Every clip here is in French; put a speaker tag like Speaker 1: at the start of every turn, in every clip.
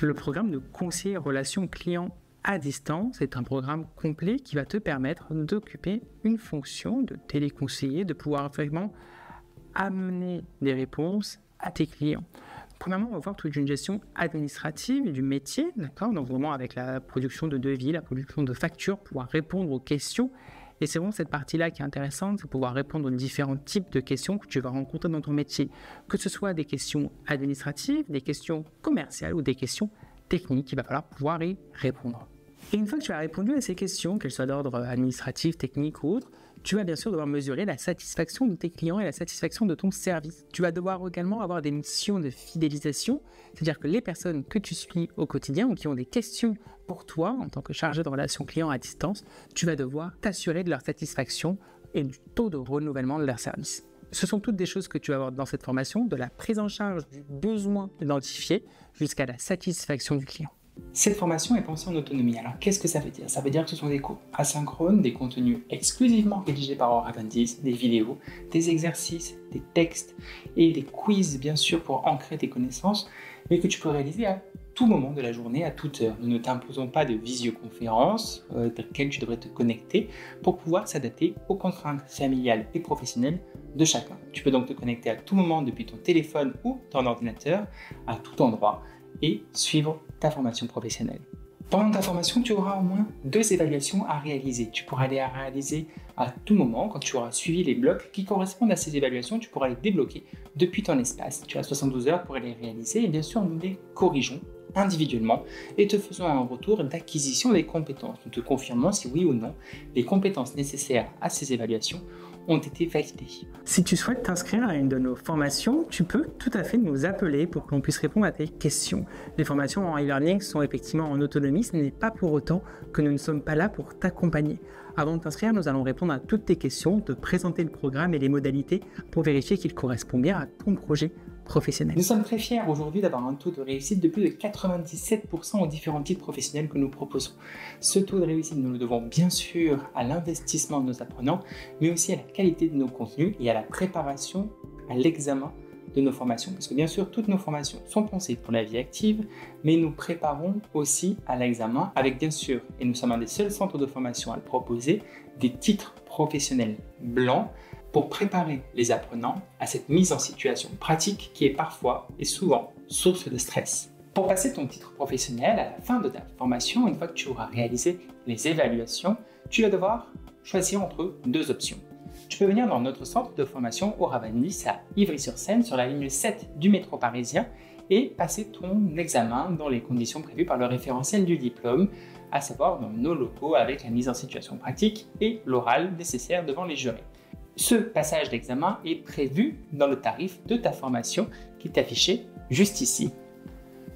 Speaker 1: Le programme de conseiller relation client à distance est un programme complet qui va te permettre d'occuper une fonction de téléconseiller, de pouvoir vraiment amener des réponses à tes clients. Premièrement, on va voir toute une gestion administrative du métier, d'accord? Donc vraiment avec la production de devis, la production de factures, pouvoir répondre aux questions. Et c'est vraiment cette partie-là qui est intéressante, c'est pouvoir répondre aux différents types de questions que tu vas rencontrer dans ton métier, que ce soit des questions administratives, des questions commerciales ou des questions techniques, il va falloir pouvoir y répondre. Et une fois que tu as répondu à ces questions, qu'elles soient d'ordre administratif, technique ou autre, tu vas bien sûr devoir mesurer la satisfaction de tes clients et la satisfaction de ton service. Tu vas devoir également avoir des missions de fidélisation, c'est-à-dire que les personnes que tu suis au quotidien ou qui ont des questions pour toi en tant que chargé de relations clients à distance, tu vas devoir t'assurer de leur satisfaction et du taux de renouvellement de leur service. Ce sont toutes des choses que tu vas avoir dans cette formation, de la prise en charge du besoin identifié jusqu'à la satisfaction du client.
Speaker 2: Cette formation est pensée en autonomie. Alors qu'est-ce que ça veut dire? Ça veut dire que ce sont des cours asynchrones, des contenus exclusivement rédigés par Oracle 10, des vidéos, des exercices, des textes et des quiz bien sûr pour ancrer tes connaissances, mais que tu peux réaliser à tout moment de la journée, à toute heure. Nous ne t'imposons pas de visioconférence dans laquelle tu devrais te connecter pour pouvoir s'adapter aux contraintes familiales et professionnelles de chacun. Tu peux donc te connecter à tout moment depuis ton téléphone ou ton ordinateur, à tout endroit, et suivre ta formation professionnelle. Pendant ta formation, tu auras au moins 2 évaluations à réaliser. Tu pourras les réaliser à tout moment. Quand tu auras suivi les blocs qui correspondent à ces évaluations, tu pourras les débloquer depuis ton espace. Tu as 72 heures pour les réaliser et bien sûr, nous les corrigeons individuellement et te faisons un retour d'acquisition des compétences. Nous te confirmons si oui ou non les compétences nécessaires à ces évaluations ont été validées.
Speaker 1: Si tu souhaites t'inscrire à une de nos formations, tu peux tout à fait nous appeler pour que l'on puisse répondre à tes questions. Les formations en e-learning sont effectivement en autonomie, ce n'est pas pour autant que nous ne sommes pas là pour t'accompagner. Avant de t'inscrire, nous allons répondre à toutes tes questions, te présenter le programme et les modalités pour vérifier qu'il correspond bien à ton projet professionnel.
Speaker 2: Nous sommes très fiers aujourd'hui d'avoir un taux de réussite de plus de 97% aux différents titres professionnels que nous proposons. Ce taux de réussite, nous le devons bien sûr à l'investissement de nos apprenants, mais aussi à la qualité de nos contenus et à la préparation à l'examen de nos formations. Parce que bien sûr, toutes nos formations sont pensées pour la vie active, mais nous préparons aussi à l'examen avec bien sûr, et nous sommes un des seuls centres de formation à le proposer, des titres professionnels blancs pour préparer les apprenants à cette mise en situation pratique qui est parfois et souvent source de stress. Pour passer ton titre professionnel à la fin de ta formation, une fois que tu auras réalisé les évaluations, tu vas devoir choisir entre 2 options. Tu peux venir dans notre centre de formation Oracle 10 à Ivry-sur-Seine sur la ligne 7 du métro parisien et passer ton examen dans les conditions prévues par le référentiel du diplôme, à savoir dans nos locaux avec la mise en situation pratique et l'oral nécessaire devant les jurés. Ce passage d'examen est prévu dans le tarif de ta formation qui est affiché juste ici.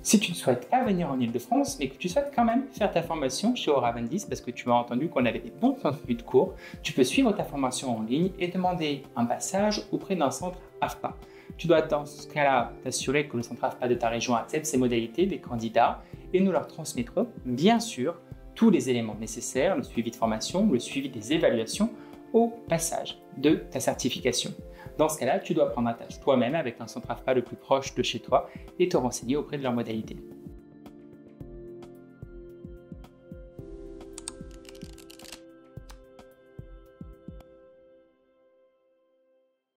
Speaker 2: Si tu ne souhaites pas venir en Ile-de-France, mais que tu souhaites quand même faire ta formation chez Oracle 10 parce que tu as entendu qu'on avait des bons contenus de cours, tu peux suivre ta formation en ligne et demander un passage auprès d'un centre AFPA. Tu dois dans ce cas-là t'assurer que le centre AFPA de ta région accepte ces modalités des candidats et nous leur transmettrons bien sûr tous les éléments nécessaires, le suivi de formation, le suivi des évaluations au passage de ta certification. Dans ce cas-là, tu dois prendre attache toi-même avec un centre AFPA le plus proche de chez toi et te renseigner auprès de leurs modalités.